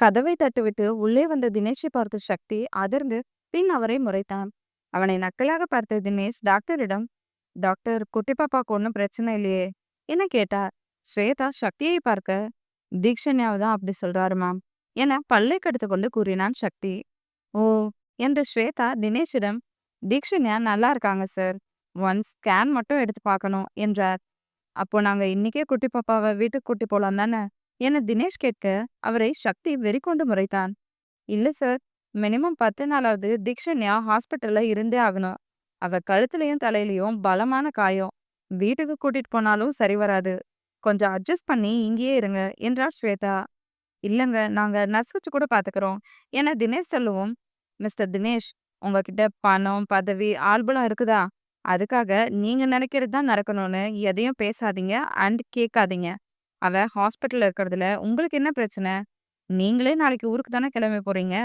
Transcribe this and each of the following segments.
கதவை தட்டிவிட்டு உள்ளே வந்த தினேஷை பார்த்த சக்தி அதிர்ந்து பின் அவரை முறைத்தான். அவனை நக்கலாக பார்த்த தினேஷ் டாக்டரிடம், டாக்டர், குட்டி பாப்பாக்கு ஒன்றும் பிரச்சனை இல்லையே என கேட்டார். ஸ்வேதா சக்தியை பார்க்க, தீக்ஷன்யாவை தான் அப்படி சொல்றாரு மேம் என பல்லை கடித்து கொண்டு கூறினான் சக்தி. ஓ என்று ஸ்வேதா தினேஷிடம், தீக்ஷன்யா நல்லா இருக்காங்க சார், ஒன்ஸ் ஸ்கேன் மட்டும் எடுத்து பார்க்கணும் என்றார். அப்போ நாங்க இன்னைக்கே குட்டி பாப்பாவை வீட்டுக்கு கூட்டி போலாம் தானே என தினேஷ் கேட்க, அவரை சக்தி வெறிகொண்டு முறைத்தான். இல்ல சார், மினிமம் 10 நாளாவது தீக்ஷன்யா ஹாஸ்பிட்டல்ல இருந்தே ஆகணும். அவ கழுத்துலயும் தலையிலயும் பலமான காயம். வீட்டுக்கு கூட்டிட்டு போனாலும் சரி வராது. கொஞ்சம் அட்ஜஸ்ட் பண்ணி இங்கேயே இருங்க என்றார் ஸ்வேதா. இல்லங்க, நாங்க நர்ஸ் வச்சு கூட பாத்துக்கிறோம் என தினேஷ் சொல்லவும், மிஸ்டர் தினேஷ், உங்ககிட்ட பணம், பதவி, ஆள்பலம் இருக்குதா? அதுக்காக நீங்க நினைக்கிறது தான் நடக்கணும்னு எதையும் பேசாதீங்க அண்ட் கேட்காதீங்க. அவ ஹாஸ்பிட்டல்ல இருக்கிறதுல உங்களுக்கு என்ன பிரச்சனை? நீங்களே நாளைக்கு ஊருக்கு தானே கிளம்பி போறீங்க.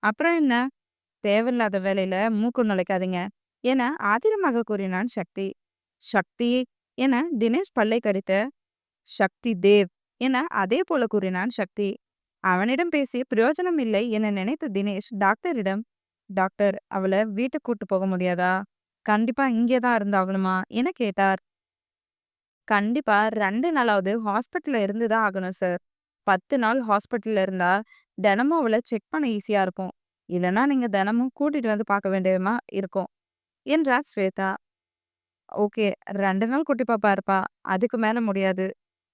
அப்புறம் என்ன? தேவையில்லாத வேலையில மூக்கு நுழைக்காதீங்க என ஆத்திரமாக கூறினான் சக்தி. சக்தி என தினேஷ் பல்லை கடித்த, சக்தி தேவ் என அதே போல கூறினான் சக்தி. அவனிடம் பேசி பிரயோஜனம் இல்லை என நினைத்த தினேஷ் டாக்டரிடம், டாக்டர், அவளை வீட்டுக்கு கூட்டு போக முடியாதா? கண்டிப்பா இங்கேதான் இருந்தாகணுமா என கேட்டார். கண்டிப்பா 2 நாளாவது ஹாஸ்பிட்டல்ல இருந்துதான் ஆகணும் சார். 10 நாள் ஹாஸ்பிட்டல்ல இருந்தா தினமும் அவளை செக் பண்ண ஈஸியா இருக்கும். இல்லைன்னா நீங்க தினமும் கூட்டிட்டு வந்து பார்க்க வேண்டியமா இருக்கும் என்றார் ஸ்வேதா. ஓகே, 2 நாள் குட்டி பாப்பா இருப்பா, அதுக்கு மேல முடியாது.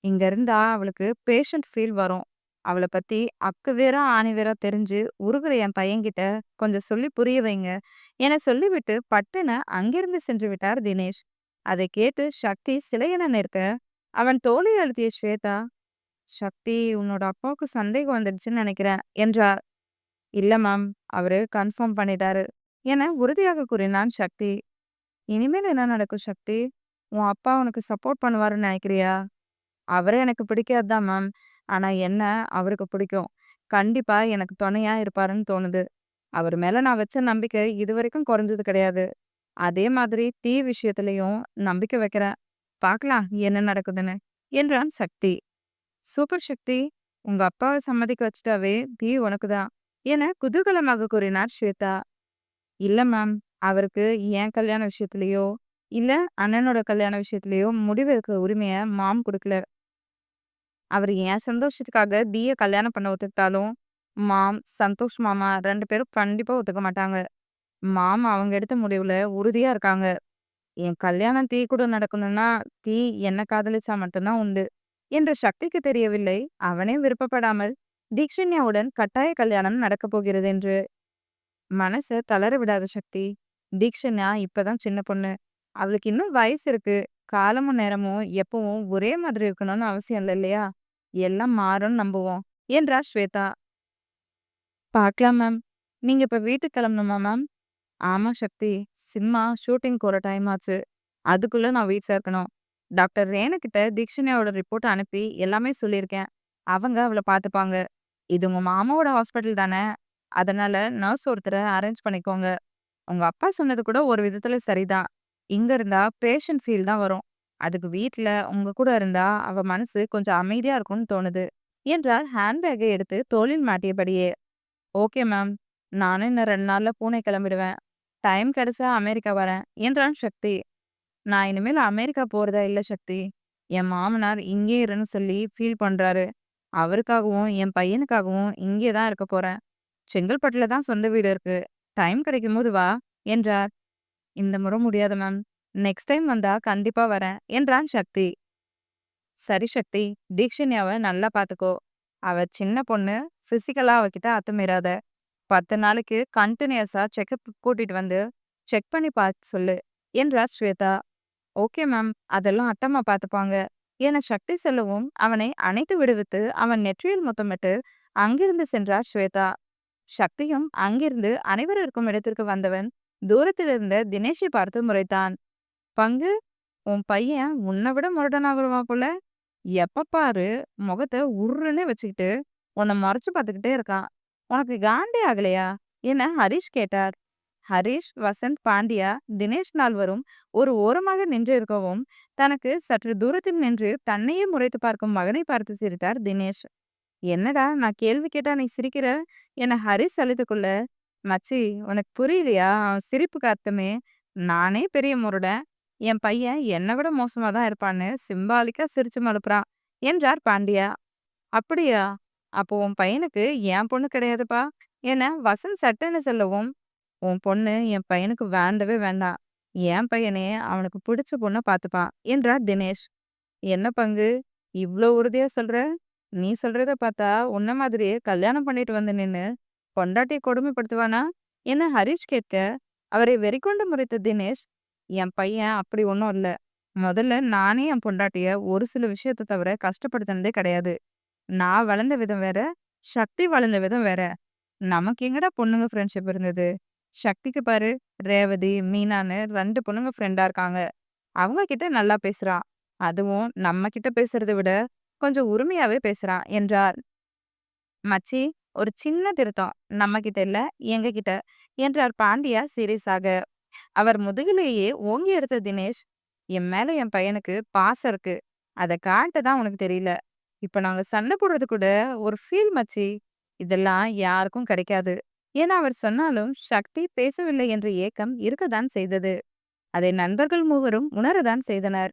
இங்க இருந்தா அவளுக்கு பேஷண்ட் ஃபீல் வரும். அவளை பத்தி அக்கு வேறா ஆணி வேறா தெரிஞ்சு உருகுற என் பையன்கிட்ட கொஞ்சம் சொல்லி புரிய வைங்க என சொல்லிவிட்டு பட்டுன அங்கிருந்து சென்று விட்டார் தினேஷ். அதை கேட்டு சக்தி சிலையென நிற்க, அவன் தோளை அழுத்திய ஸ்வேதா, சக்தி, உன்னோட அப்பாவுக்கு சந்தேகம் வந்துடுச்சுன்னு நினைக்கிறேன் என்றார். இல்ல மேம், அவரு கன்ஃபார்ம் பண்ணிட்டாரு என உறுதியாக கூறினான் சக்தி. இனிமேல் என்ன நடக்கும் சக்தி? உன் அப்பா உனக்கு சப்போர்ட் பண்ணுவாருன்னு நினைக்கிறியா? அவரே எனக்கு பிடிக்காது தான் மேம். ஆனா என்ன அவருக்கு பிடிக்கும். கண்டிப்பா எனக்கு துணையா இருப்பாருன்னு தோணுது. அவர் மேல நான் வச்ச நம்பிக்கை இதுவரைக்கும் குறைஞ்சது கிடையாது. அதே மாதிரி தீ விஷயத்திலயும் நம்பிக்கை வைக்கிறேன். பார்க்கலாம் என்ன நடக்குதுன்னு என்றான் சக்தி. சூப்பர் சக்தி, உங்க அப்பாவை சம்மதிக்க வச்சுட்டாவே தீ உனக்கு தான் என குதூகலமாக கூறினார் ஸ்வேதா. இல்ல மேம், அவருக்கு என் கல்யாண விஷயத்திலயோ இல்ல அண்ணனோட கல்யாண விஷயத்திலயோ முடிவு எடுக்கிற உரிமைய மாம் கொடுக்கல. அவர் என் சந்தோஷத்துக்காக தீய கல்யாணம் பண்ண ஒத்துக்கிட்டாலும் மாம், சந்தோஷ் மாமா 2 பேரும் கண்டிப்பா ஒத்துக்க மாட்டாங்க. மாமா அவங்க எடுத்த முடிவுல உறுதியா இருக்காங்க. என் கல்யாணம் தீ கூட நடக்கணும்னா தீ என்ன காதலிச்சா மட்டும்தான் உண்டு என்று சக்திக்கு தெரியவில்லை. அவனே விருப்பப்படாமல் தீக்ஷண்யாவுடன் கட்டாய கல்யாணம் நடக்கப் போகிறது என்று. மனச தளர விடாத சக்தி. தீக்ஷண்யா இப்பதான் சின்ன பொண்ணு. அவளுக்கு இன்னும் வயசு இருக்கு. காலமும் நேரமும் எப்பவும் ஒரே மாதிரி இருக்கணும்னு அவசியம் இல்லை இல்லையா? எல்லாம் மாறும்னு நம்புவோம் என்றார் ஸ்வேதா. பார்க்கலாம் மேம். நீங்க இப்ப வீட்டுக்கு கிளம்பணுமா மேம்? ஆமா சக்தி. சினிமா ஷூட்டிங் போற டைம் ஆச்சு. அதுக்குள்ள நான் வீட்ல இருக்கணும். டாக்டர் ரேணு கிட்ட தீக்ஷண்யாவோட ரிப்போர்ட் அனுப்பி எல்லாமே சொல்லியிருக்கேன். அவங்க அவள பார்த்துப்பாங்க. இது உங்க மாமாவோட ஹாஸ்பிட்டல் தானே. அதனால நர்ஸ் ஒருத்தர அரேஞ்ச் பண்ணிக்கோங்க. உங்க அப்பா சொன்னது கூட ஒரு விதத்துல சரிதான். இங்க இருந்தா பேஷண்ட் ஃபீல் தான் வரும். அதுக்கு வீட்ல உங்க கூட இருந்தா அவ மனசு கொஞ்சம் அமைதியா இருக்கும்னு தோணுது என்றார் ஹேண்ட்பேக்கை எடுத்து தோளில் மாட்டியபடியே. Okay ma'am. நானும் இன்னும் 2 நாள்ல பூனே கிளம்பிடுவேன். டைம் கிடைச்சா அமெரிக்கா வரேன் என்றான் சக்தி. நான் இனிமேல் அமெரிக்கா போறதா இல்ல சக்தி. என் மாமனார் இங்கே இருன்னு சொல்லி ஃபீல் பண்றாரு. அவருக்காகவும் என் பையனுக்காகவும் இங்கே தான் இருக்க போறேன். செங்கல்பட்டுல தான் சொந்த வீடு இருக்கு. டைம் கிடைக்கும்போது வா என்றார். இந்த முறை முடியாது மேம். நெக்ஸ்ட் டைம் வந்தா கண்டிப்பா வரேன் என்றான் சக்தி. சரி சக்தி, தீக்ஷன்யாவை நல்லா பாத்துக்கோ. அவ சின்ன பொண்ணு. பிசிக்கலா அவகிட்ட அத்துமீறாத. 10 நாளைக்கு கண்டினியூஸா செக்கப் கூட்டிட்டு வந்து செக் பண்ணி பார்த்து சொல்லு என்றார் ஸ்வேதா. ஓகே மேம், அதெல்லாம் அத்தம்மா பார்த்துப்பாங்க என சக்தி சொல்லவும் அவனை அணைத்து விடுவித்து அவன் நெற்றியில் முத்தமிட்டு அங்கிருந்து சென்றார் ஸ்வேதா. சக்தியும் அங்கிருந்து அனைவரும் இருக்கும் இடத்திற்கு வந்தவன் தூரத்தில் இருந்த தினேஷை பார்த்து முறைத்தான். பங்கு, உன் பையன் உன்னை விட முரடனா வருவான் போல. எப்ப பாரு முகத்தை உருன்னு வச்சுக்கிட்டு உன்னை மறைச்சு பார்த்துக்கிட்டே இருக்கான். உனக்கு காண்டே ஆகலையா என ஹரிஷ் கேட்டார். ஹரிஷ், வசந்த், பாண்டியா, தினேஷ் நால்வரும் ஒரு ஓரமாக நின்று இருக்கவும் தனக்கு சற்று தூரத்தில் நின்று தன்னையே முறைத்து பார்க்கும் மகனை பார்த்து சிரித்தார் தினேஷ். என்னடா நான் கேள்வி கேட்டா நீ சிரிக்கிற? என ஹரிஷ் அழுதுக்குள்ள, மச்சி உனக்கு புரியலையா? அவன் சிரிப்புக்கு அர்த்தமே, நானே பெரிய முரடன். என் பையன் என்ன விட மோசமா தான் இருப்பான்னு சிம்பாலிக்கா சிரிச்சு மழுப்புறான் என்றார் பாண்டியா. அப்படியா? அப்போ உன் பையனுக்கு என் பொண்ணு கிடையாதுப்பா என வசந்த் சட்டென சொல்லவும், உன் பொண்ணு என் பையனுக்கு வேண்டவே வேண்டாம். என் பையனே அவனுக்கு பிடிச்ச பொண்ண பார்த்துப்பான் என்றார் தினேஷ். என்ன பங்கு இவ்ளோ உறுதியா சொல்ற? நீ சொல்றத பார்த்தா உன்ன மாதிரியே கல்யாணம் பண்ணிட்டு வந்து நின்னு பொண்டாட்டிய கொடுமைப்படுத்துவானா என ஹரிஷ் கேட்க, அவரை வெறிகொண்டு முறைத்த தினேஷ், என் பையன் அப்படி ஒன்றும் இல்ல. முதல்ல நானே என் பொண்டாட்டிய ஒரு சில விஷயத்த தவிர கஷ்டப்படுத்தினதே கிடையாது. நான் வளர்ந்த விதம் வேற, சக்தி வளர்ந்த விதம் வேற. நமக்கு எங்கடா பொண்ணுங்க ஃப்ரெண்ட்ஷிப் இருந்தது. சக்திக்கு பாரு, ரேவதி மீனான்னு 2 பொண்ணுங்க ஃப்ரெண்டா இருக்காங்க. அவங்க கிட்ட நல்லா பேசுறா. அதுவும் நம்ம கிட்ட பேசுறத விட கொஞ்சம் உரிமையாவே பேசுறா என்றார். மச்சி, ஒரு சின்ன திருத்தம். நம்ம கிட்ட இல்ல, எங்க கிட்ட என்றார் பாண்டியா சீரியஸாக. அவர் முதுகிலேயே ஓங்கி எடுத்த தினேஷ், என் மேல என் பையனுக்கு பாசம் இருக்கு. அத காட்ட தான் உனக்கு தெரியல. இப்ப நாங்க சண்டை போடுறது கூட ஒரு ஃபீல் மச்சி. இதெல்லாம் யாருக்கும் கிடைக்காது. ஏன்னா அவர் சொன்னாலும் சக்தி பேசவில்லை என்ற ஏக்கம் இருக்கத்தான் செய்தது. அதை நண்பர்கள் மூவரும் உணரதான் செய்தனர்.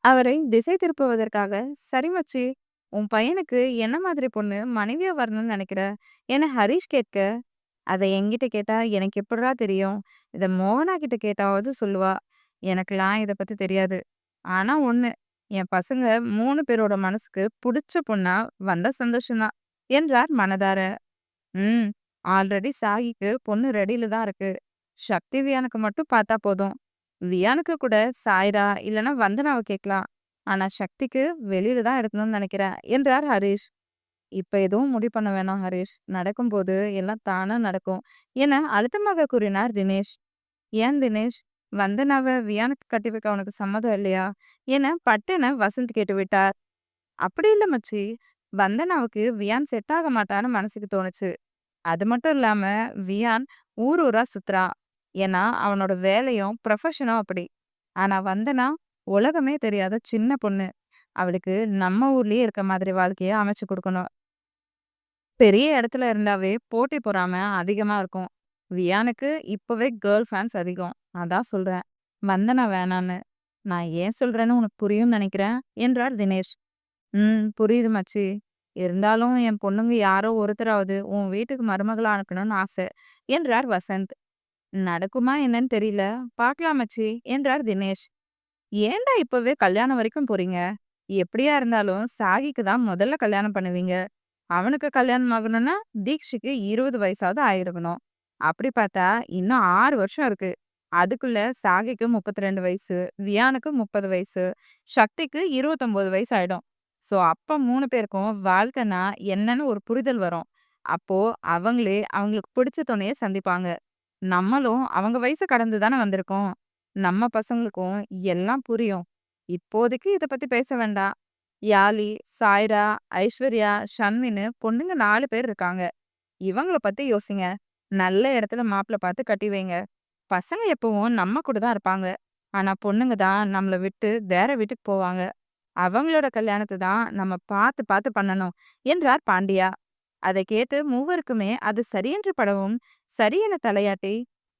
அவரை திசை திருப்புவதற்காக, "சரி மச்சி, உன் பையனுக்கு என்ன மாதிரி பொண்ணு மனைவியா வரணும்னு நெனைக்கிற?" என ஹரிஷ் கேட்க, "அத என்கிட்ட கேட்டா எனக்கு எப்புட்றா தெரியும்? இத மோகனா கிட்ட கேட்டாவது சொல்லுவா. எனக்கெல்லாம் இத பத்தி தெரியாது. ஆனா ஒண்ணு, என் பசங்க 3 பேரோட மனசுக்கு புடிச்ச பொண்ணா வந்தா சந்தோஷம் தான்" என்றார் மனதார. "ம். ஆல்ரெடி சாகிக்கு பொண்ணு ரெடில தான் இருக்கு. சக்தி வியானுக்கு மட்டும் பார்த்தா போதும். வியானுக்கு கூட சாய்ரா இல்லன்னா வந்தனாவ கேட்கலாம். ஆனா சக்திக்கு வெளியில தான் இருக்கணும்னு நெனைக்கிறேன்" என்றார் ஹரிஷ். "இப்ப எதுவும் முடிவு பண்ண வேணாம் ஹரிஷ். நடக்கும்போது எல்லாம் தானா நடக்கும்" என அழுத்தமாக கூறினார் தினேஷ். "ஏன் தினேஷ்? வந்தனாவ வியானுக்கு கட்டி வைக்க உனக்கு சம்மதம் இல்லையா?" என பட்டென வசந்த் கேட்டுவிட்டார். "அப்படி இல்ல மச்சி. வந்தனாவுக்கு வியான் செட் ஆக மாட்டான்னு மனசுக்கு தோணுச்சு. அது மட்டும் இல்லாம வியான் ஊர் ஊரா சுத்துறான். ஏன்னா அவனோட வேலையும் ப்ரொஃபஷனும் அப்படி. ஆனா வந்தனா உலகமே தெரியாத சின்ன பொண்ணு. அவளுக்கு நம்ம ஊர்லயே இருக்க மாதிரி வாழ்க்கைய அமைச்சு கொடுக்கணும். பெரிய இடத்துல இருந்தாவே போட்டி பொறாம அதிகமா இருக்கும். வியானுக்கு இப்பவே கேர்ள் ஃபேன்ஸ் அதிகம். அதான் சொல்றேன். வந்தனா வேணான்னு. நான் ஏன் சொல்றேன்னு உனக்கு புரியும்னு நினைக்கிறேன்" என்றார் தினேஷ். புரியுது மச்சி. இருந்தாலும் என் பொண்ணுங்க யாரோ ஒருத்தராவது உன் வீட்டுக்கு மருமகளா அனுப்பணும்னு ஆசை என்றார் வசந்த். நடக்குமா என்னன்னு தெரியல. பார்க்கலாம் மச்சி என்றார் தினேஷ். ஏன்டா இப்பவே கல்யாணம் வரைக்கும் போறீங்க? எப்படியா இருந்தாலும் சாகிக்கு தான் முதல்ல கல்யாணம் பண்ணுவீங்க. அவனுக்கு கல்யாணம் ஆகணும்னா தீக்ஷிக்கு 20 வயசாவது ஆயிருக்கணும். அப்படி பார்த்தா இன்னும் 6 வருஷம் இருக்கு. அதுக்குள்ள சாகிக்கு 32 வயசு, வியானுக்கு 30 வயசு, சக்திக்கு 29 வயசு ஆயிடும். ஸோ அப்ப 3 பேருக்கும் வாழ்க்கைனா என்னன்னு ஒரு புரிதல் வரும். அப்போ அவங்களே அவங்களுக்கு பிடிச்ச துணைய சந்திப்பாங்க. நம்மளும் அவங்க வயச கடந்து தானே வந்திருக்கோம். நம்ம பசங்களுக்கும் எல்லாம் புரியும். இப்போதைக்கு இத பத்தி பேச வேண்டாம். யாழி, சாய்ரா, ஐஸ்வர்யா, ஷன்வின்னு பொண்ணுங்க 4 பேர் இருக்காங்க. இவங்கள பத்தி யோசிங்க. நல்ல இடத்துல மாப்பிள பார்த்து கட்டி வைங்க. பசங்க எப்பவும் நம்ம கூட தான் இருப்பாங்க. ஆனா பொண்ணுங்க தான் நம்மள விட்டு வேற வீட்டுக்கு போவாங்க. அவங்களோட கல்யாணத்த தான் நம்ம பார்த்து பார்த்து பண்ணணும் என்றார் பாண்டியா. அதை கேட்டு மூவருக்குமே அது சரியென்று படவும், சரி என தலையாட்டி,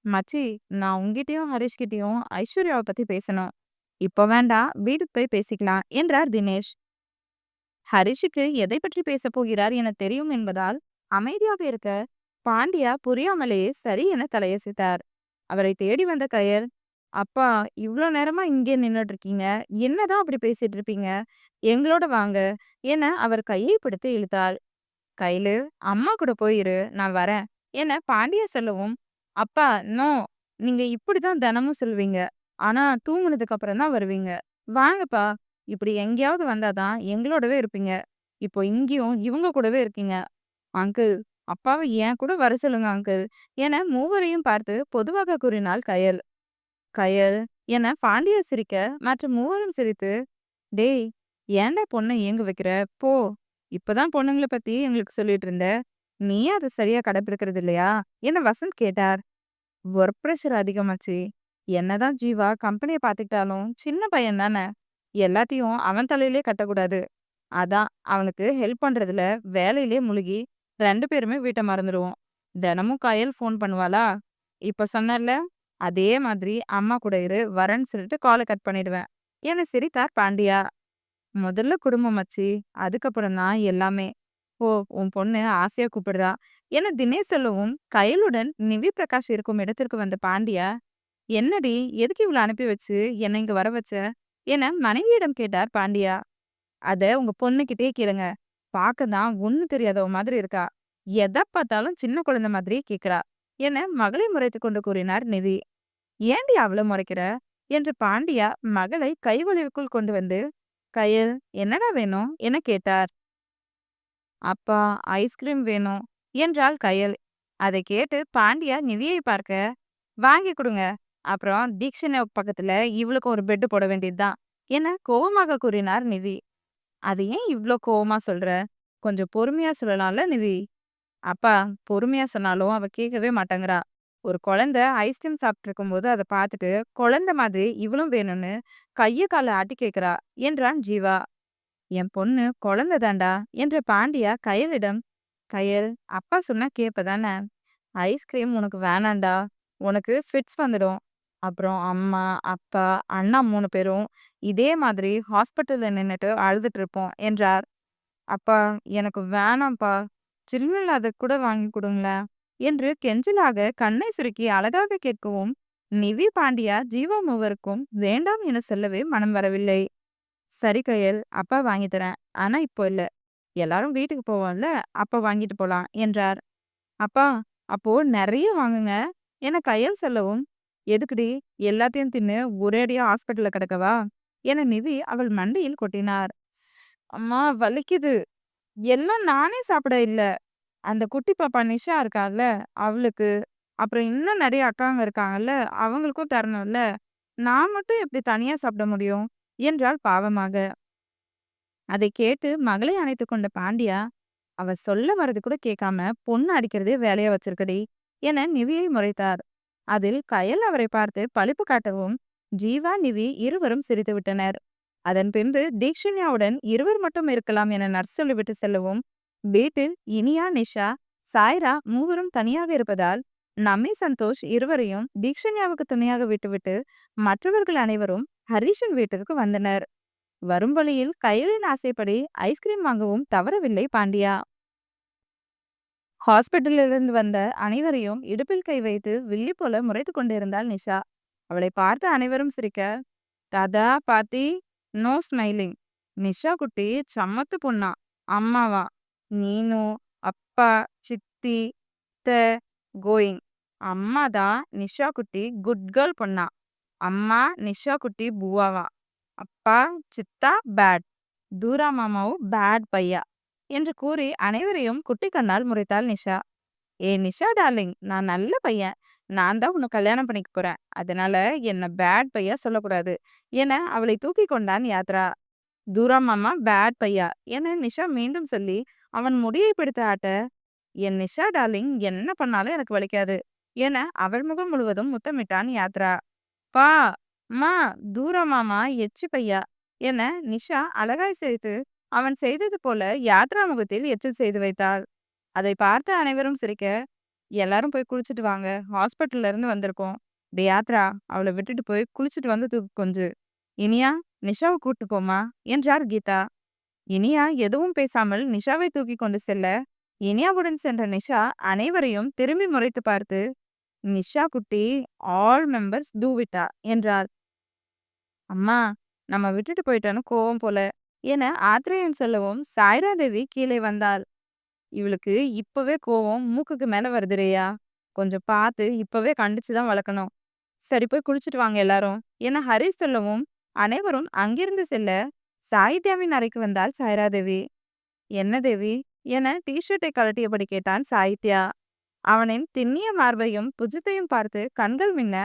"மச்சி, நான் உன்கிட்டயும் ஹரிஷ் கிட்டயும் ஐஸ்வர்யாவ பத்தி பேசணும். இப்ப வேண்டாம், வீட்டுக்கு போய் பேசிக்கலாம்" என்றார் தினேஷ். ஹரிஷுக்கு எதை பற்றி பேசப் போகிறார் என தெரியும் என்பதால் அமைதியாக இருக்க, பாண்டியா புரியாமலேயே சரி என தலையசைத்தார். அவரை தேடி வந்த கயல், "அப்பா, இவ்ளோ நேரமா இங்கே நின்னுட்டு இருக்கீங்க. என்னதான் அப்படி பேசிட்டு இருப்பீங்க? எங்களோட வாங்க" என அவர் கையை பிடித்து இழுத்தாள். "கையிலு, அம்மா கூட போய் இரு, நான் வரேன்" என பாண்டியா சொல்லவும், "அப்பா, நோ. நீங்க இப்படிதான் தினமும் சொல்வீங்க. ஆனா தூங்குனதுக்கு அப்புறம் தான் வருவீங்க. வாங்கப்பா. இப்படி எங்கேயாவது வந்தா தான் எங்களோடவே இருப்பீங்க. இப்போ இங்கேயும் இவங்க கூடவே இருக்கீங்க. அங்கிள், அப்பாவ என் கூட வர சொல்லுங்க அங்கிள்" என மூவரையும் பார்த்து பொதுவாக கூறினாள் கயல். "கயல்" என பாண்டியா சிரிக்க, மற்ற மூவரும் சிரித்து, "டேய், ஏன்டா பொண்ண ஏங்க வைக்கிற? போ. இப்பதான் பொண்ணுங்கள பத்தி எங்களுக்கு சொல்லிட்டு இருந்த. நீயே அத சரியா கடைபிடிக்கிறது இல்லையா?" என வசந்த் கேட்டார். "ஒர்க் பிரஷர் அதிகமாச்சு. என்னதான் ஜீவா கம்பெனிய பாத்துக்கிட்டாலும் சின்ன பையன் தானே. எல்லாத்தையும் அவன் தலையிலே கட்டக்கூடாது. அதான் அவனுக்கு ஹெல்ப் பண்றதுல வேலையிலே முழுகி 2 பேருமே வீட்ட மறந்துருவோம். தினமும் கயல் ஃபோன் பண்ணுவாளா? இப்ப சொன்னேன்ல, அதே மாதிரி அம்மா கூட இரு, வரேன்னு சொல்லிட்டு கால கட் பண்ணிடுவேன். என சிரித்தார் பாண்டியா. முதல்ல குடும்பம் மச்சி, அதுக்கப்புறம் தான் எல்லாமே. ஓ! உன் பொண்ணு ஆசையா கூப்பிடுறா. என தினேஷ் சொல்லவும், கயலுடன் நிவி பிரகாஷ் இருக்கும் இடத்திற்கு வந்த பாண்டியா, என்னடி எதுக்கு இவ்வளோ அனுப்பி வச்சு என்ன இங்க வர வச்ச? என மனைவியிடம் கேட்டார் பாண்டியா. அத உங்க பொண்ணுகிட்டயே கேளுங்க. பார்க்க தான் ஒண்ணும் தெரியாதவ மாதிரி இருக்கா. எத பார்த்தாலும் சின்ன குழந்தை மாதிரியே கேட்கிறா. என மகளை முறைத்துக் கொண்டு கூறினார் நிதி. ஏண்டி அவ்ளோ முறைக்கிற? என்று பாண்டியா மகளை கைவளைவுக்குள் கொண்டு வந்து, கயல் என்னடா வேணும்? என கேட்டார். அப்பா ஐஸ்கிரீம் வேணும் என்றாள் கயல். அதை கேட்டு பாண்டியா நிவியை பார்க்க, வாங்கி கொடுங்க. அப்புறம் தீக்ஷனை பக்கத்துல இவளுக்கு ஒரு பெட் போட வேண்டியதுதான் என கோவமாக கூறினார் நிவி. அது ஏன் இவ்ளோ கோவமா சொல்ற? கொஞ்சம் பொறுமையா சொல்லலாம்ல நிவி. அப்பா பொறுமையா சொன்னாலும் அவ கேட்கவே மாட்டேங்கிறா. ஒரு குழந்தை ஐஸ்கிரீம் சாப்பிட்டு இருக்கும்போது அதை பார்த்துட்டு குழந்தை மாதிரி இவளும் வேணும்னு கைய கால ஆட்டி கேட்கிறா என்றான் ஜீவா. என் பொண்ணு குழந்தை தாண்டா என்ற பாண்டியா கயலிடம். கயல் அப்பா சொன்னா கேப்பதானே. ஐஸ்கிரீம் உனக்கு வேணாண்டா. உனக்கு ஃபிட்ஸ் வந்துடும். அப்புறம் அம்மா அப்பா அண்ணா 3 பேரும் இதே மாதிரி ஹாஸ்பிட்டல்ல நின்னுட்டு அழுதுட்டு இருப்போம் என்றார். அப்பா எனக்கு வேணாம்ப்பா. சில்லுன்னு கூட வாங்கி கொடுங்களேன் என்று கெஞ்சலாக கண்ணை சுருக்கி அழகாக கேட்கவும், நிவி பாண்டியா ஜீவா மூவருக்கும் வேண்டாம் என சொல்லவே மனம் வரவில்லை. சரி கயல், அப்பா வாங்கி தரேன். ஆனா இப்போ இல்ல. எல்லாரும் வீட்டுக்கு போவோம்ல, அப்ப வாங்கிட்டு போலாம் என்றார். அப்பா அப்போ நிறைய வாங்குங்க என கயல் சொல்லவும், எதுக்குடி எல்லாத்தையும் தின்னு ஒரேடியா ஹாஸ்பிட்டல்ல கிடக்கவா என நிவி அவள் மண்டையில் கொட்டினார். அம்மா வலிக்குது. எல்லாம் நானே சாப்பிட இல்ல. அந்த குட்டி பாப்பா நிஷா இருக்கால்ல, அவளுக்கு. அப்புறம் இன்னும் நெறைய அக்காங்க இருக்காங்கல்ல, அவங்களுக்கும் தரணும்ல. நான் மட்டும் எப்படி தனியா சாப்பிட முடியும்? என்றாள் பாவமாக. அதை கேட்டு மகளை அணைத்துக் கொண்ட பாண்டியா, அவ சொல்ல வர்றது கூட கேட்காம பொண்ணு அடிக்கிறதே வேலையா வச்சிருக்கடி என நிவியை முறைத்தார். அதில் கயல் அவரை பார்த்து பழிப்பு காட்டவும், ஜீவா நிவி இருவரும் சிரித்து விட்டனர். அதன் பின்பு தீக்ஷண்யாவுடன் இருவர் மட்டும் இருக்கலாம் என நர்ஸ் சொல்லிவிட்டு செல்லவும், வீட்டில் இனியா நிஷா சாய்ரா மூவரும் தனியாக இருப்பதால் நம்மை சந்தோஷ் இருவரையும் தீக்ஷண்யாவுக்கு துணையாக விட்டுவிட்டு மற்றவர்கள் அனைவரும் ஹரிஷின் வீட்டிற்கு வந்தனர். வரும் வழியில் கயலின் ஆசைப்படி ஐஸ்கிரீம் வாங்கவும் தவறவில்லை பாண்டியா. ஹாஸ்பிட்டலிலிருந்து வந்த அனைவரையும் இடுப்பில் கை வைத்து வில்லி போல முறைத்து கொண்டிருந்தாள் நிஷா. அவளை பார்த்து அனைவரும் சிரிக்க, தாதா பாத்தி நோ ஸ்மைலிங். நிஷா குட்டி சம்மத்து பொண்ணா. அம்மாவா நீனு அப்பா சித்தி த கோயிங். அம்மா தான் நிஷா குட்டி குட் கேர்ள் பொண்ணா. அம்மா நிஷா குட்டி பூவாவா. அப்பா சித்தா பேட். தூரா மாமாவும் பேட் பையா என்று கூறி அனைவரையும் குட்டி கண்ணால் முறைத்தாள் நிஷா. ஏ நிஷா டார்லிங், நான் நல்ல பையன். நான் தான் உன்னை கல்யாணம் பண்ணிக்க போறேன். அதனால என்ன பேட் பையா சொல்லக்கூடாது என அவளை தூக்கி கொண்டான் யாத்ரா. தூரா மாமா பேட் பையா என நிஷா மீண்டும் சொல்லி அவன் முடியை பிடித்து ஆட்ட, என் நிஷா டார்லிங் என்ன பண்ணாலும் எனக்கு வலிக்காது என அவள் முகம் முழுவதும் முத்தமிட்டான் யாத்ரா. பா மா தூரா மாமா எச்சி பையா என நிஷா அழகாய் சிரித்து அவன் செய்தது போல யாத்ரா முகத்தில் எச்சில் செய்து வைத்தாள். அதை பார்த்து அனைவரும் சிரிக்க, எல்லாரும் போய் குளிச்சுட்டு வாங்க, ஹாஸ்பிட்டல்ல இருந்து வந்திருக்கோம். டே யாத்ரா, அவளை விட்டுட்டு போய் குளிச்சுட்டு வந்து தூக்கு கொஞ்சு. இனியா நிஷாவை கூட்டு போமா என்றார் கீதா. இனியா எதுவும் பேசாமல் நிஷாவை தூக்கி கொண்டு செல்ல, இனியாவுடன் சென்ற நிஷா அனைவரையும் திரும்பி முறைத்து பார்த்து, நிஷா குட்டி ஆல் மெம்பர்ஸ் டூ விட்டா என்றாள். அம்மா நம்ம விட்டுட்டு போயிட்டோன்னு கோவம் போல என ஆத்ரேயன் சொல்லவும் சாய்ரா தேவி கீழே வந்தாள். இவளுக்கு இப்பவே கோவம் மூக்குக்கு மேல வருதுரையா. கொஞ்சம் பார்த்து இப்பவே கண்டிச்சுதான் வளர்க்கணும். சரி போய் குளிச்சுட்டு வாங்க எல்லாரும் என ஹரிஸ் சொல்லவும் அனைவரும் அங்கிருந்து செல்ல சாகித்யாவின் அறைக்கு வந்தாள் சாய்ரா தேவி. என்ன தேவி என டிஷர்ட்டை கழட்டியபடி கேட்டான் சாகித்யா. அவனின் திண்ணிய மார்பையும் புஜத்தையும் பார்த்து கண்கள் மின்ன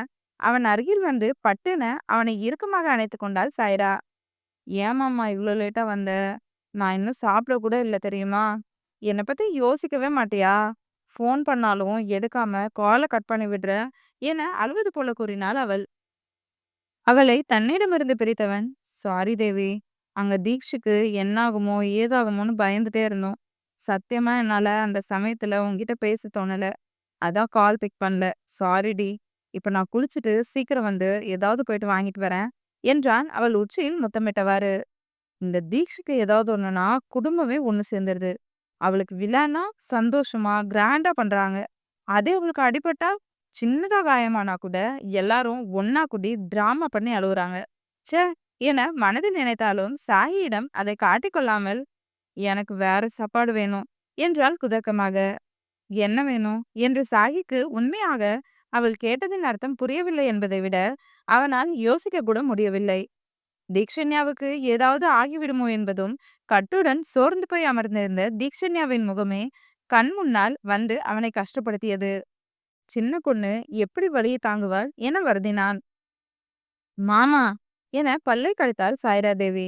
அவன் அருகில் வந்து பட்டுன அவனை இறுக்கமாக அணைத்து கொண்டாள் சாய்ரா. ஏமாம்மா இவ்வளோ லேட்டா வந்த? நான் இன்னும் சாப்பிட கூட இல்லை தெரியுமா? என்னை பத்தி யோசிக்கவே மாட்டியா? ஃபோன் பண்ணாலும் எடுக்காம காலை கட் பண்ணி விடுற என அழுவது போல கூறினாள் அவள். அவளை தன்னிடமிருந்து பிரித்தவன், சாரி தேவி, அங்க தீக்ஷுக்கு என்னாகுமோ, ஏதாகுமோன்னு பயந்துட்டே இருந்தோம். சத்தியமா என்னால அந்த சமயத்துல உன்கிட்ட பேச தோணல. அதான் கால் பிக் பண்ணல. சாரிடி. இப்ப நான் குளிச்சுட்டு சீக்கிரம் வந்து ஏதாவது போயிட்டு வாங்கிட்டு வரேன் என்றான் அவள் உச்சியில் முத்தமிட்டவாறு. இந்த தீக்ஷுக்கு ஏதாவது ஒண்ணுனா குடும்பமே ஒண்ணு சேர்ந்துருது. அவளுக்கு விழான்னா சந்தோஷமா, கிராண்டா பண்றாங்க. அதே அவளுக்கு அடிபட்டா, சின்னதா காயமானா கூட எல்லாரும் ஒண்ணா கூடி டிராமா பண்ணி அழுவுறாங்க. ச்சே! என மனதில் நினைத்தாலும் சாயியிடம் அதை காட்டிக்கொள்ளாமல், "எனக்கு வேற சாப்பாடு வேணும்" என்றாள் குதர்க்கமாக. "என்ன வேணும்?" என்று சாயிக்கு உண்மையாக அவள் கேட்டதின் அர்த்தம் புரியவில்லை என்பதை விட, அவனால் யோசிக்க கூட முடியவில்லை. தீக்ஷண்யாவுக்கு ஏதாவது ஆகிவிடுமோ என்பதும், கட்டுடன் சோர்ந்து போய் அமர்ந்திருந்த தீக்ஷண்யாவின் முகமே கண் முன்னால் வந்து அவனை கஷ்டப்படுத்தியது. சின்ன பொண்ணு எப்படி வலியை தாங்குவாள் என வருந்தினான். "மாமா" என பல்லை கடித்தாள் சாய்ரா தேவி.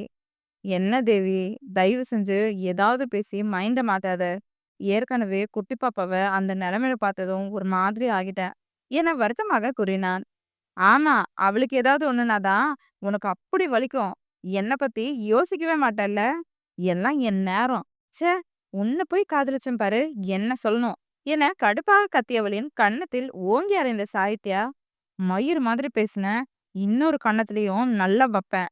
"என்ன தேவி, தயவு செஞ்சு ஏதாவது பேசி மைண்ட மாத்தாத. ஏற்கனவே குட்டி பாப்பாவ அந்த நிலைமையில பார்த்ததும் ஒரு மாதிரி ஆகிட்டேன்" என வருத்தமாக கூறினான். "ஆமா, அவளுக்கு ஏதாவது ஒண்ணுனா தான் உனக்கு அப்படி வலிக்கும். என்ன பத்தி யோசிக்கவே மாட்டல்ல. எல்லாம் என் நேரம். ச்சே, உன்னை போய் காதலிச்சேன் பாரு, என்ன சொல்லணும்" என கடுப்பாக கத்தியவளின் கன்னத்தில் ஓங்கி அறைந்த சாகித்யா, "மயிர் மாதிரி பேசின, இன்னொரு கன்னத்திலையும் நல்லா வைப்பேன்.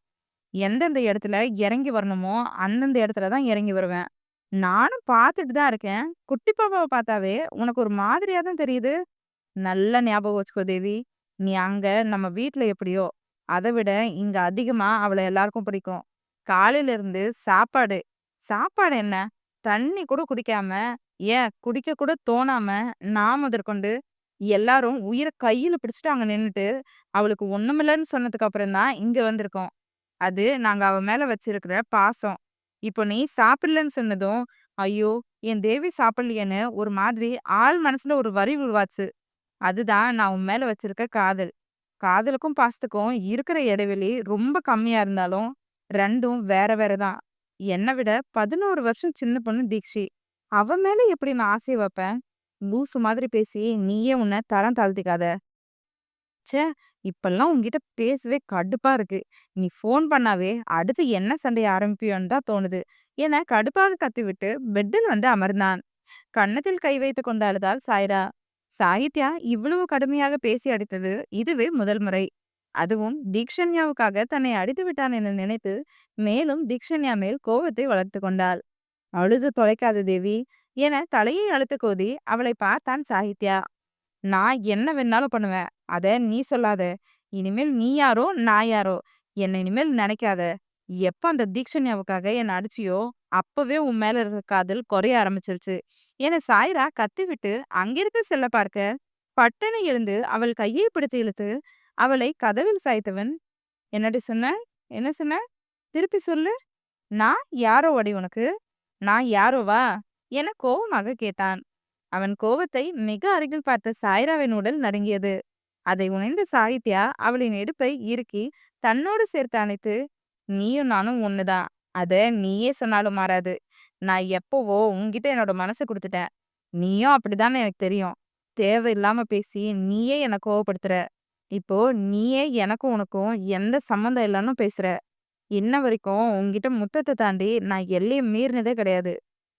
எந்தெந்த இடத்துல இறங்கி வரணுமோ அந்தந்த இடத்துல தான் இறங்கி வருவேன். நானும் பார்த்துட்டு தான் இருக்கேன். குட்டி பாப்பாவை பார்த்தாவே உனக்கு ஒரு மாதிரியா தான் தெரியுது. நல்லா ஞாபகம் வச்சுக்கோ தேவி. நீ அங்க நம்ம வீட்ல எப்படியோ, அத விட இங்க அதிகமா அவள எல்லாருக்கும் பிடிக்கும். காலையில இருந்து சாப்பாடு, சாப்பாடு என்ன? தண்ணி கூட குடிக்காம, ஏன் குடிக்க கூட தோணாம, நான் முதற்கொண்டு எல்லாரும் உயிர கையில பிடிச்சுட்டு அங்க நின்னுட்டு, அவளுக்கு ஒண்ணுமில்லன்னு சொன்னதுக்கு அப்புறம் தான் இங்க வந்திருக்கோம். அது நாங்க அவ மேல வச்சிருக்கிற பாசம். இப்போ நீ சாப்பிடலன்னு சொன்னதும், ஐயோ! என் தேவி சாப்பிடலையேன்னு ஒரு மாதிரி ஆழ் மனசுல ஒரு வரி உருவாச்சு. அதுதான் நான் உன் மேல வச்சிருக்க காதல். காதலுக்கும் பாசத்துக்கும் இருக்கிற இடைவெளி ரொம்ப கம்மியா இருந்தாலும், 2ம் வேற வேற தான். என்ன விட 11 வருஷம் சின்ன பொண்ணு தீக்ஷி. அவ மேல எப்படி நான் ஆசைய வைப்பேன்? லூசு மாதிரி பேசி நீயே உன்ன தரம் தாழ்த்திக்காத. ச்சே! இப்பல்லாம் உன்கிட்ட பேசவே கடுப்பா இருக்கு. நீ ஃபோன் பண்ணாவே அடுத்து என்ன சண்டைய ஆரம்பிப்பியோன்னு தான் தோணுது" என கடுப்பாக கத்திவிட்டு பெட்டில் வந்து அமர்ந்தான். கன்னத்தில் கை வைத்துக் கொண்டு அழுதாள் சாய்ரா. சாகித்யா இவ்வளவு கடுமையாக பேசி அடித்தது இதுவே முதல் முறை. அதுவும் தீக்ஷண்யாவுக்காக தன்னை அடித்து விட்டான் என நினைத்து மேலும் தீக்ஷண்யா மேல் கோபத்தை வளர்த்து கொண்டாள். "அழுது தொலைக்காத தேவி" என தலையை அழுத்த கோதி அவளை பார்த்தான் சாகித்யா. "நான் என்ன வேணாலும் பண்ணுவேன். அத நீ சொல்லாத. இனிமேல் நீ யாரோ, நான் யாரோ. என்ன இனிமேல் நினைக்காத. எப்ப அந்த தீக்ஷண்யாவுக்காக என்ன அடிச்சியோ, அப்பவே உன் மேல இருக்கிற காதல் குறைய ஆரம்பிச்சிருச்சு" என சாய்ரா கத்திவிட்டு அங்கிருந்து செல்ல பார்க்க, பட்டென எழுந்து அவள் கையை பிடித்து இழுத்து அவளை கதவில் சாய்த்தவன், "என்னடி சொன்ன? என்ன சொன்ன? திருப்பி சொல்லு. நான் யாரோவடி உனக்கு? நான் யாரோவா?" என கோபமாக கேட்டான். அவன் கோபத்தை மிக அருகில் பார்த்த சாய்ராவின் உடல் நடுங்கியது. அதை உணர்ந்த சாகித்யா அவளின் இடுப்பை இறுக்கி தன்னோடு சேர்த்து அணைத்து, "நீயும் நானும் ஒண்ணுதான். அத நீயே சொன்னாலும் மாறாது. நான் எப்பவோ உன்கிட்ட என்னோட மனசை கொடுத்துட்டேன். நீயும் அப்படிதான்னு எனக்கு தெரியும். தேவையில்லாம பேசி நீயே என்ன கோவப்படுத்துற. இப்போ நீயே எனக்கும் உனக்கும் எந்த சம்மந்தம் இல்லைன்னு பேசுற. இன்ன வரைக்கும் உன்கிட்ட முத்தத்தை தாண்டி நான் எல்லையை மீறினதே கிடையாது.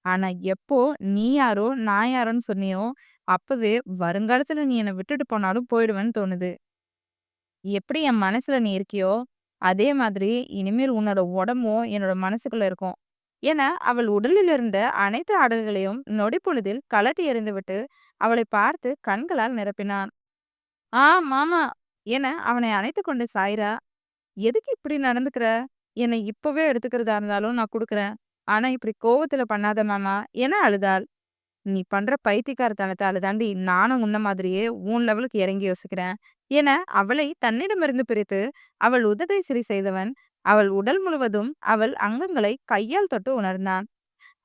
ஆனா எப்போ நீ யாரோ நான் யாரோன்னு சொன்னியோ, அப்பவே வருங்காலத்துல நீ என்னை விட்டுட்டு போனாலும் போயிடுவேன்னு தோணுது. எப்படி என் மனசுல நீ இருக்கியோ, அதே மாதிரி இனிமேல் உன்னோட உடம்பும் என்னோட மனசுக்குள்ள இருக்கும்" என அவள் உடலில் இருந்த அனைத்து ஆடல்களையும் நொடிப்பொழுதில் கழட்டி எறிந்துவிட்டு அவளை பார்த்து கண்களால் நிரப்பினான். "ஆ மாமா" என அவனை அணைத்துக் கொண்ட சாய்ரா, "எதுக்கு இப்படி நடந்துக்கிற? என்னை இப்பவே எடுத்துக்கிறதா இருந்தாலும் நான் குடுக்குறேன். ஆனா இப்படி கோவத்துல பண்ணாத மாமா" என அழுதாள். "நீ பண்ற பைத்தியக்காரத்தனத்தால தாண்டி நானும் உன்ன மாதிரியே உன் லெவலுக்கு இறங்கி யோசிக்கிறேன்" என அவளை தன்னிடமிருந்து பிரித்து அவள் உதட்டை சரி செய்தவன், அவள் உடல் முழுவதும் அவள் அங்கங்களை கையால் தொட்டு உணர்ந்தான்.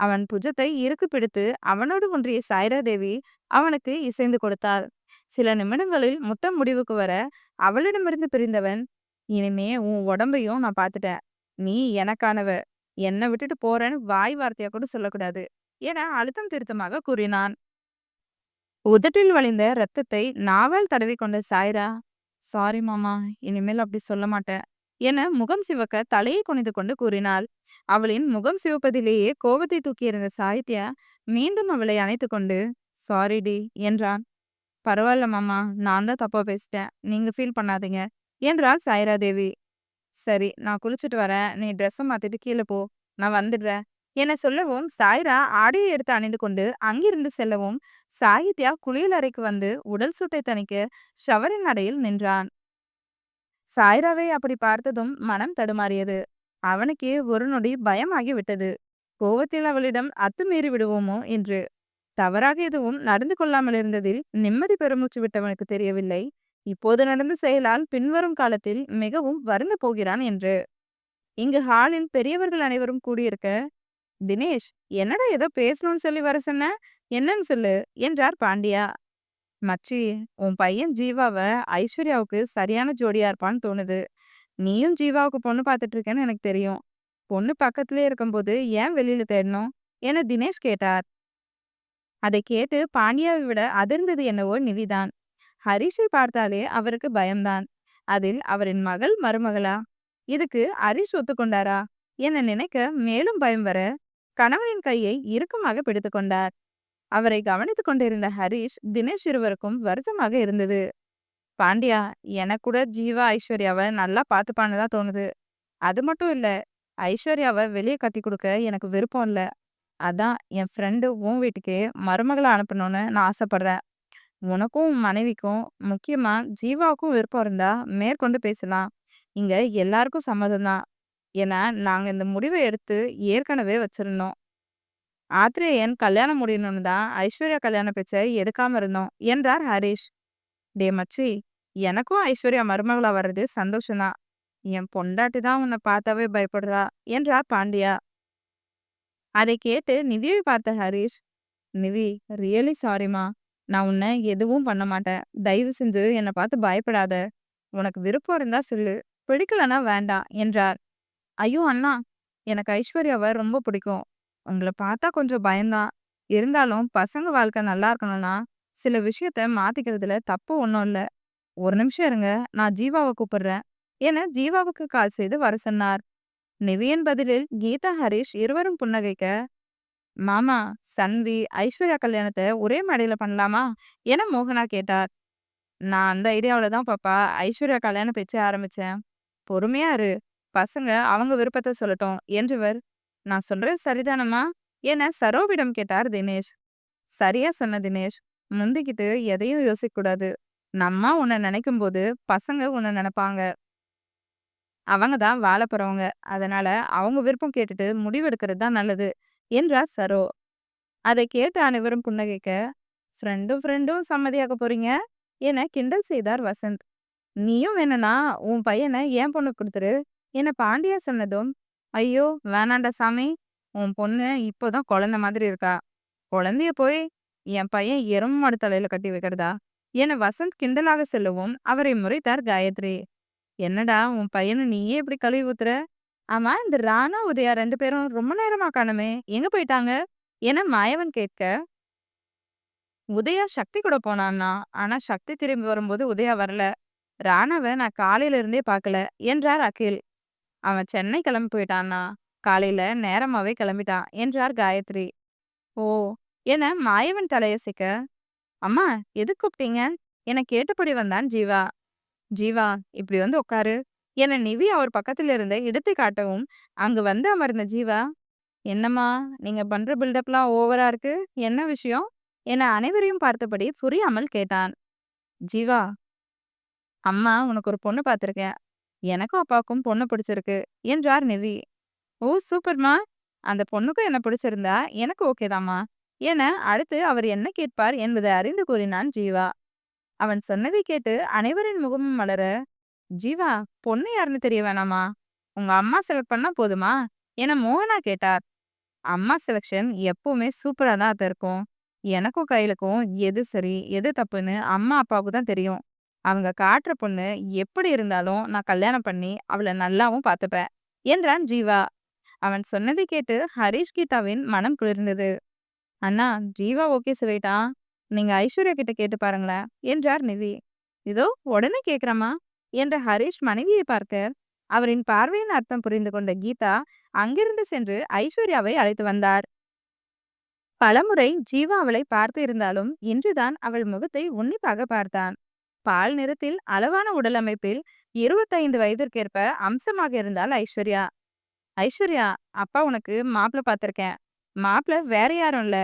அவன் புஜத்தை இறுக்கு பிடித்து அவனோடு ஒன்றிய சாய்ரா தேவி அவனுக்கு இசைந்து கொடுத்தாள். சில நிமிடங்களில் முத்தம் முடிவுக்கு வர அவளிடமிருந்து பிரிந்தவன், "இனிமே உன் உடம்பையும் நான் பார்த்துட்டேன். நீ எனக்கானவ. என்னை விட்டுட்டு போறேன்னு வாய் வார்த்தையா கூட சொல்லக்கூடாது" என அழுத்தம் திருத்தமாக கூறினான். உதட்டில் வழிந்த ரத்தத்தை நாவால் தடவி கொண்ட சாய்ரா, "சாரி மாமா, இனிமேல் அப்படி சொல்ல மாட்டேன்" என முகம் சிவக்க தலையை குனிந்து கொண்டு கூறினாள். அவளின் முகம் சிவப்பதிலேயே கோபத்தை தூக்கியிருந்த சாகித்யா மீண்டும் அவளை அணைத்து கொண்டு சாரிடி என்றான். பரவாயில்ல மாமா, நான் தான் தப்பா பேசிட்டேன், நீங்க ஃபீல் பண்ணாதீங்க என்றாள் சாய்ரா தேவி. சரி, நான் குளிச்சுட்டு வரேன், நீ ட்ரெஸ்ஸை மாத்திட்டு கீழே போ, நான் வந்துடுறேன் என சொல்லவும் சாய்ரா ஆடையை எடுத்து அணிந்து கொண்டு அங்கிருந்து செல்லவும் சாகித்யா குளியல் அறைக்கு வந்து உடல் சூட்டை தணிக்க ஷவரின் அடையில் நின்றான். சாய்ராவை அப்படி பார்த்ததும் மனம் தடுமாறியது. அவனுக்கே ஒரு நொடி பயமாகி விட்டது. கோவத்தில் அவளிடம் அத்துமீறி விடுவோமோ என்று. தவறாக எதுவும் நடந்து கொள்ளாமல் இருந்ததில் நிம்மதி பெருமூச்சு விட்டவனுக்கு தெரியவில்லை, இப்போது நடந்த செயலால் பின்வரும் காலத்தில் மிகவும் வருந்த போகிறான் என்று. இங்கு ஹாலில் பெரியவர்கள் அனைவரும் கூடியிருக்க, தினேஷ், என்னடா ஏதோ பேசணும்னு சொல்லி வர சொன்ன, என்னன்னு சொல்லு என்றார் பாண்டியா. மச்சி, உன் பையன் ஜீவாவை ஐஸ்வர்யாவுக்கு சரியான ஜோடியா இருப்பான்னு தோணுது. நீயும் ஜீவாவுக்கு பொண்ணு பார்த்துட்டு இருக்கேன்னு எனக்கு தெரியும். பொண்ணு பக்கத்திலே இருக்கும்போது ஏன் வெளியில தேடணும் என தினேஷ் கேட்டார். அதை கேட்டு பாண்டியாவை விட அதிர்ந்தது என்னவோ நிவிதான். ஹரிஷை பார்த்தாலே அவருக்கு பயம்தான். அதில் அவரின் மகள் மருமகளா? இதுக்கு ஹரிஷ் ஒத்துக்கொண்டாரா என நினைக்க மேலும் பயம் வர கணவனின் கையை இறுக்கமாக பிடித்து கொண்டார். அவரை கவனித்துக் கொண்டிருந்த ஹரிஷ் தினேஷ் இருவருக்கும் வருத்தமாக இருந்தது. பாண்டியா, எனக்கு கூட ஜீவா ஐஸ்வர்யாவை நல்லா பார்த்துப்பான்னு தான் தோணுது. அது மட்டும் இல்ல, ஐஸ்வர்யாவை வெளியே கட்டி கொடுக்க எனக்கு விருப்பம் இல்ல. அதான் என் ஃப்ரெண்டு உன் வீட்டுக்கே மருமகளை அனுப்பணும்னு நான் ஆசைப்படுறேன். உனக்கும் உன் மனைவிக்கும், முக்கியமா ஜீவாவுக்கும் விருப்பம் இருந்தா மேற்கொண்டு பேசலாம். இங்க எல்லாருக்கும் சம்மதம் தான். ஏன்னா நாங்க இந்த முடிவை எடுத்து ஏற்கனவே வச்சிருந்தோம். ஆத்ரேயன் கல்யாணம் முடியணும்னு தான் ஐஸ்வர்யா கல்யாண பேச்சை எடுக்காம இருந்தோம் என்றார் ஹரிஷ். டே மச்சி, எனக்கும் ஐஸ்வர்யா மருமகளா வர்றது சந்தோஷம்தான். என் பொண்டாட்டி தான் உன்னை பார்த்தாவே பயப்படுறா என்றார் பாண்டியா. அதை கேட்டு நிவியை பார்த்த ஹரிஷ், நிவி, ரியலி சாரிமா, நான் உன்னை எதுவும் பண்ண மாட்டேன், தயவு செஞ்சு என்னை பார்த்து பயப்படாத, உனக்கு விருப்பம் இருந்தா சொல்லு, பிடிக்கலனா வேண்டாம் என்றார். ஐயோ அண்ணா, எனக்கு ஐஸ்வர்யாவை ரொம்ப பிடிக்கும். உங்களை பார்த்தா கொஞ்சம் பயம்தான். இருந்தாலும் பசங்க வாழ்க்கை நல்லா இருக்கணும்னா சில விஷயத்த மாத்திக்கிறதுல தப்பு ஒன்றும் இல்லை. ஒரு நிமிஷம் இருங்க, நான் ஜீவாவை கூப்பிடுறேன் என ஜீவாவுக்கு கால் செய்து வர சொன்னார். நிவியின் பதிலில் கீதா ஹரிஷ் இருவரும் புன்னகைக்க, மாமா, சன்வி ஐஸ்வர்யா கல்யாணத்தை ஒரே மேடையில பண்ணலாமா என மோகனா கேட்டார். நான் அந்த ஐடியாவில தான் பாப்பா ஐஸ்வர்யா கல்யாண பேச்ச ஆரம்பிச்சேன். பொறுமையா இரு, பசங்க அவங்க விருப்பத்தை சொல்லட்டும் என்றவர். நான் சொல்றது சரிதானம்மா என சரோவிடம் கேட்டார் தினேஷ். சரியா சொன்ன தினேஷ், முந்திக்கிட்டு எதையும் யோசிக்க கூடாது. நம்ம உன்னை நினைக்கும் போது பசங்க உன்னை நினைப்பாங்க. அவங்க தான் வாழ போறவங்க. அதனால அவங்க விருப்பம் கேட்டுட்டு முடிவெடுக்கிறது தான் நல்லது என்றார் சரோ. அதை கேட்டு அனைவரும் புன்னகைக்க, ஃப்ரெண்டும் ஃப்ரெண்டும் சம்மதியாக போறீங்க என கிண்டல் செய்தார் வசந்த். நீயும் வேணும்னா உன் பையனை என் பொண்ணுக்கு கொடுத்துரு என பாண்டியா சொன்னதும், ஐயோ வேணாண்டா சாமி, உன் பொண்ணு இப்போதான் குழந்தை மாதிரி இருக்கா, குழந்தைய போய் என் பையன் எருமை மாடு தலையில கட்டி வைக்கிறதா என வசந்த் கிண்டலாக சொல்லவும் அவரை முறைத்தார் காயத்ரி. என்னடா உன் பையனை நீயே இப்படி கழுவி ஊத்துற? ஆமா, இந்த ராணா உதயா 2 பேரும் ரொம்ப நேரமா காணுமே, எங்க போயிட்டாங்க என மாயவன் கேட்க, உதயா சக்தி கூட போனான்னா, ஆனா சக்தி திரும்பி வரும்போது உதயா வரல. ராணாவை நான் காலையில இருந்தே பார்க்கல என்றார் அகில். அவன் சென்னை கிளம்பி போயிட்டான்னா, காலையில நேரமாவே கிளம்பிட்டான் என்றார் காயத்ரி. ஓ என மாயவன் தலையசைக்க, அம்மா, எது கூப்பிட்டீங்க என கேட்டபடி வந்தான் ஜீவா. ஜீவா, இப்படி வந்து உட்காரு என நிவி அவர் பக்கத்துல இருந்த இடத்தை காட்டவும் அங்கு வந்து அமர்ந்த ஜீவா, என்னம்மா, நீங்க பண்ற பில்டப்லாம் ஓவரா இருக்கு, என்ன விஷயம் என அனைவரையும் பார்த்தபடி புரியாமல் கேட்டான். ஜீவா, அம்மா உனக்கு ஒரு பொண்ணு பார்த்துருக்கேன், எனக்கும் அப்பாவுக்கும் பொண்ணு பிடிச்சிருக்கு என்றார் நிவி. ஓ சூப்பர்மா, அந்த பொண்ணுக்கும் என்ன பிடிச்சிருந்தா எனக்கு ஓகேதாம்மா என அடுத்து அவர் என்ன கேட்பார் என்பதை அறிந்து கூறினான் ஜீவா. அவன் சொன்னதை கேட்டு அனைவரின் முகமும் மலர, ஜீவா, பொண்ணு யாருன்னு தெரிய வேணாமா, உங்க அம்மா செலக்ட் பண்ணா போதுமா என மோகனா கேட்டார். அம்மா செலக்ஷன் எப்பவுமே சூப்பரா தான் அத்தை இருக்கும். எனக்கும் கையிலுக்கும் எது சரி எது தப்புன்னு அம்மா அப்பாவுக்கு தான் தெரியும். அவங்க காட்டுற பொண்ணு எப்படி இருந்தாலும் நான் கல்யாணம் பண்ணி அவளை நல்லாவும் பார்த்துப்பேன் என்றான் ஜீவா. அவன் சொன்னதை கேட்டு ஹரிஷ் கீதாவின் மனம் குளிர்ந்தது. அண்ணா, ஜீவா ஓகே சொல்லிட்டான், நீங்க ஐஸ்வர்யா கிட்ட கேட்டு பாருங்களேன் என்றார் நிவி. இதோ உடனே கேக்குறமா என்ற ஹரிஷ் மனைவியை பார்க்க, அவரின் பார்வையின் அர்த்தம் புரிந்து கொண்ட கீதா அங்கிருந்து சென்று ஐஸ்வர்யாவை அழைத்து வந்தார். பலமுறை ஜீவா அவளை பார்த்து இருந்தாலும் இன்றுதான் அவள் முகத்தை உன்னிப்பாக பார்த்தான். பால் நிறத்தில் அளவான உடல் அமைப்பில் 25 வயதிற்கேற்ப அம்சமாக இருந்தாள் ஐஸ்வர்யா. ஐஸ்வர்யா, அப்பா உனக்கு மாப்பிள்ளை பார்த்திருக்கேன். மாப்பிள்ளை வேற யாரும் இல்ல,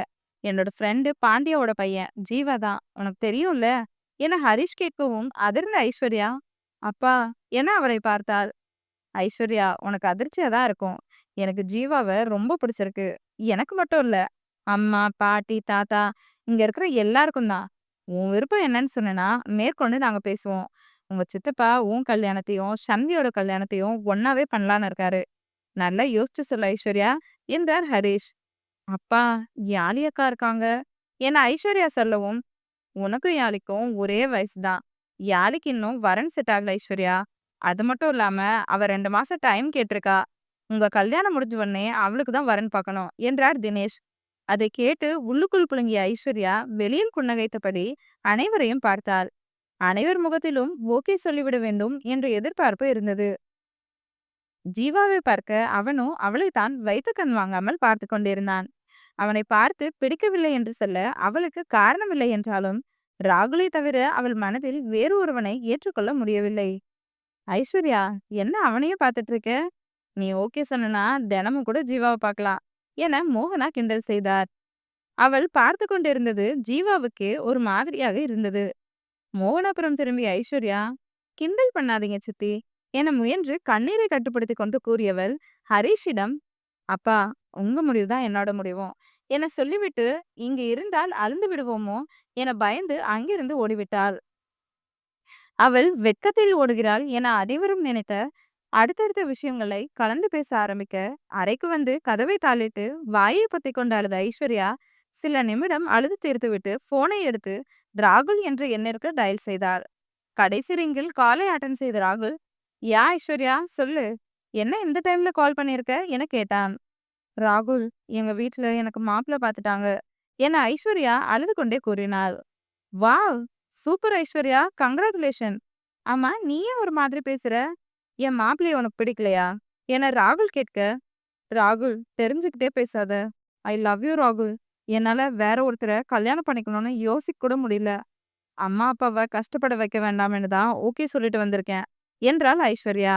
என்னோட ஃப்ரெண்டு பாண்டியாவோட பையன் ஜீவா தான். உனக்கு தெரியும்ல என ஹரிஷ் கேட்கவும் அதிர்ந்த ஐஸ்வர்யா, அப்பா என அவரை பார்த்தாள். ஐஸ்வர்யா, உனக்கு அதிர்ச்சியா தான் இருக்கும். எனக்கு ஜீவாவை ரொம்ப பிடிச்சிருக்கு. எனக்கு மட்டும் இல்ல, அம்மா, பாட்டி, தாத்தா, இங்க இருக்கிற எல்லாருக்கும் தான். உன் விருப்பம் என்னன்னு சொன்னேன்னா மேற்கொண்டு நாங்க பேசுவோம். உங்க சித்தப்பா உன் கல்யாணத்தையும் சன்வியோட கல்யாணத்தையும் ஒன்னாவே பண்ணலான்னு இருக்காரு. நல்லா யோசிச்சு சொல்லு ஐஸ்வர்யா என்றார் ஹரிஷ். அப்பா, யாழி அக்கா இருக்காங்க என ஐஸ்வர்யா சொல்லவும், உனக்கும் யாழிக்கும் ஒரே வயசுதான். யாழிக்கு இன்னும் வரன் செட் ஆகல ஐஸ்வர்யா. அது மட்டும் இல்லாம அவ 2 மாசம் டைம் கேட்டிருக்கா. உங்க கல்யாணம் முடிஞ்ச உடனே அவளுக்கு தான் வரன் பார்க்கணும் என்றார் தினேஷ். அதை கேட்டு உள்ளுக்குள் புழுங்கிய ஐஸ்வர்யா வெளியில் புன்னகைத்தபடி அனைவரையும் பார்த்தாள். அனைவர் முகத்திலும் ஓகே சொல்லிவிட வேண்டும் என்ற எதிர்பார்ப்பு இருந்தது. ஜீவாவை பார்க்க அவனோ அவளைத்தான் வைத்து கண் வாங்காமல் பார்த்து கொண்டிருந்தான். அவனை பார்த்து பிடிக்கவில்லை என்று சொல்ல அவளுக்கு காரணமில்லை என்றாலும் ராகுலை தவிர அவள் மனதில் வேறு ஒருவனை ஏற்றுக்கொள்ள முடியவில்லை. ஐஸ்வர்யா, என்ன அவனையே பார்த்துட்டு இருக்க? நீ ஓகே சொன்னா தினமும் கூட ஜீவாவை பார்க்கலாம் என மோகனா கிண்டல் செய்தார். அவள் பார்த்து கொண்டிருந்தது ஜீவாவுக்கே ஒரு மாதிரியாக இருந்தது. மோகனாபுரம் திரும்பிய ஐஸ்வர்யா, கிண்டல் பண்ணாதீங்க சித்தி என முயன்று கண்ணீரை கட்டுப்படுத்தி கொண்டு கூறியவள் ஹரிஷிடம், அப்பா, உங்க முடிவுதான் என்னோட முடிவும் என சொல்லிவிட்டு இங்கு இருந்தால் அழுந்து விடுவோமோ என பயந்து அங்கிருந்து ஓடிவிட்டாள். அவள் வெட்கத்தில் ஓடுகிறாள் என அனைவரும் நினைத்த அடுத்தடுத்த விஷயங்களை கலந்து பேச ஆரம்பிக்க அறைக்கு வந்து கதவை தாளிட்டு வாயை பொத்தி கொண்டு அழுத ஐஸ்வர்யா சில நிமிடம் அழுது தீர்த்துவிட்டு போனை எடுத்து ராகுல் என்ற எண்ணிற்கு டயல் செய்தாள். கடைசி ரிங்கில் காலை அட்டன் செய்த ராகுல், யா ஐஸ்வர்யா சொல்லு, என்ன இந்த டைம்ல கால் பண்ணிருக்க என கேட்டான். ராகுல், எங்க வீட்டுல எனக்கு மாப்பிள்ளை பார்த்துட்டாங்க என ஐஸ்வர்யா அழுது கொண்டே கூறினாள். Wow, super Aishwarya, congratulation. ஆமா, நீயே ஒரு மாதிரி பேசுற, என் மாப்பிள்ளைய உனக்கு பிடிக்கலையா என ராகுல் கேட்க, ராகுல் தெரிஞ்சுக்கிட்டே பேசாத. ஐ லவ் யூ ராகுல். என்னால வேற ஒருத்தரை கல்யாணம் பண்ணிக்கணும்னு யோசிக்க கூட முடியல. அம்மா அப்பாவை கஷ்டப்பட வைக்க வேண்டாம்னு தான் ஓகே சொல்லிட்டு வந்திருக்கேன் என்றாள் ஐஸ்வர்யா.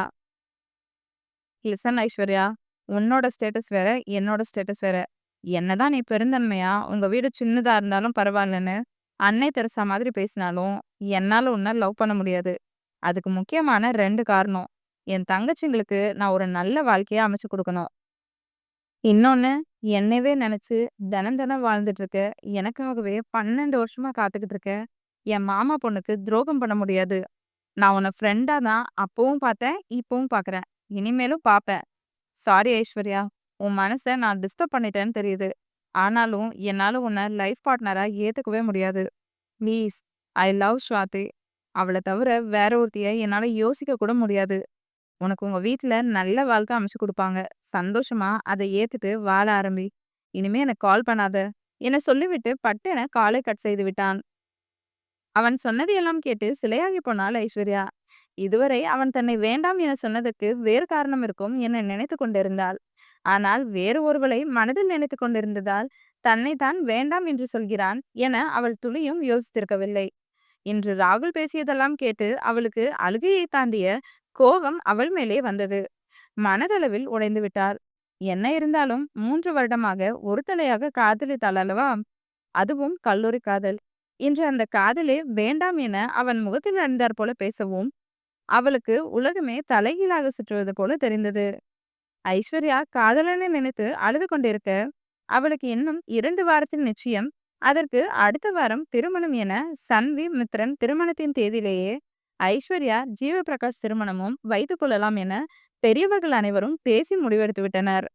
லிசன் ஐஸ்வர்யா, உன்னோட ஸ்டேட்டஸ் வேற, என்னோட ஸ்டேட்டஸ் வேற. என்னதான் நீ பெருந்தன்மையா உங்க வீடு சின்னதா இருந்தாலும் பரவாயில்லன்னு அன்னை தெரசா மாதிரி பேசினாலும் என்னால உன்னை லவ் பண்ண முடியாது. அதுக்கு முக்கியமான 2 காரணம். என் தங்கச்சிங்களுக்கு நான் ஒரு நல்ல வாழ்க்கையை அமைச்சு கொடுக்கணும். இன்னொன்னு, என்னவே நினைச்சு தினம் தினம் வாழ்ந்துட்டு இருக்க எனக்காகவே 12 வருஷமா காத்துக்கிட்டு இருக்க என் மாமா பொண்ணுக்கு துரோகம் பண்ண முடியாது. நான் உன்னை ஃப்ரெண்டா தான் அப்பவும் பார்த்தேன், இப்பவும் பார்க்கறேன், இனிமேலும் பார்ப்பேன். சாரி ஐஸ்வர்யா, உன் மனசை நான் டிஸ்டர்ப் பண்ணிட்டேன்னு தெரியுது. ஆனாலும் என்னால உன்னை லைஃப் பார்ட்னரா ஏத்துக்கவே முடியாது. Please, I love Swathi. அவளை தவிர வேற ஒருத்திய என்னால யோசிக்க கூட முடியாது. உனக்கு உங்க வீட்டுல நல்ல வாழ்க்கை அமைச்சு கொடுப்பாங்க. சந்தோஷமா அதை ஏத்துட்டு வாழ ஆரம்பி. இனிமே எனக்கு கால் பண்ணாத என சொல்லிவிட்டு பட்டென காலை கட் செய்து விட்டான். அவன் சொன்னதையெல்லாம் கேட்டு சிலையாகி போனாள் ஐஸ்வர்யா. இதுவரை அவன் தன்னை வேண்டாம் என சொன்னதற்கு வேறு காரணம் இருக்கும் என நினைத்து கொண்டிருந்தாள். ஆனால் வேறு ஒருவளை மனதில் நினைத்து கொண்டிருந்ததால் தன்னை தான் வேண்டாம் என்று சொல்கிறான் என அவள் துளியும் யோசித்திருக்கவில்லை. இன்று ராகுல் பேசியதெல்லாம் கேட்டு அவளுக்கு அழுகையை தாண்டிய கோபம் அவள் மேலே வந்தது. மனதளவில் உடைந்து விட்டாள். என்ன இருந்தாலும் 3 வருடமாக ஒரு தலையாக காதலித்தாள் அல்லவா? அதுவும் கல்லூரி காதல். இன்று அந்த காதலே வேண்டாம் என அவன் முகத்தில் அணிந்தார் போல பேசவும் அவளுக்கு உலகமே தலைகீழாக சுற்றுவது போல தெரிந்தது. ஐஸ்வர்யா காதலனை நினைத்து அழுது கொண்டிருக்க அவளுக்கு இன்னும் 2 வாரத்தில் நிச்சயம், அதற்கு அடுத்த வாரம் திருமணம் என சன்வி மித்ரன் திருமணத்தின் தேதியிலேயே ஐஸ்வர்யா ஜீவபிரகாஷ் திருமணமும் வைத்துக் கொள்ளலாம் என பெரியவர்கள் அனைவரும் பேசி முடிவெடுத்து விட்டனர்.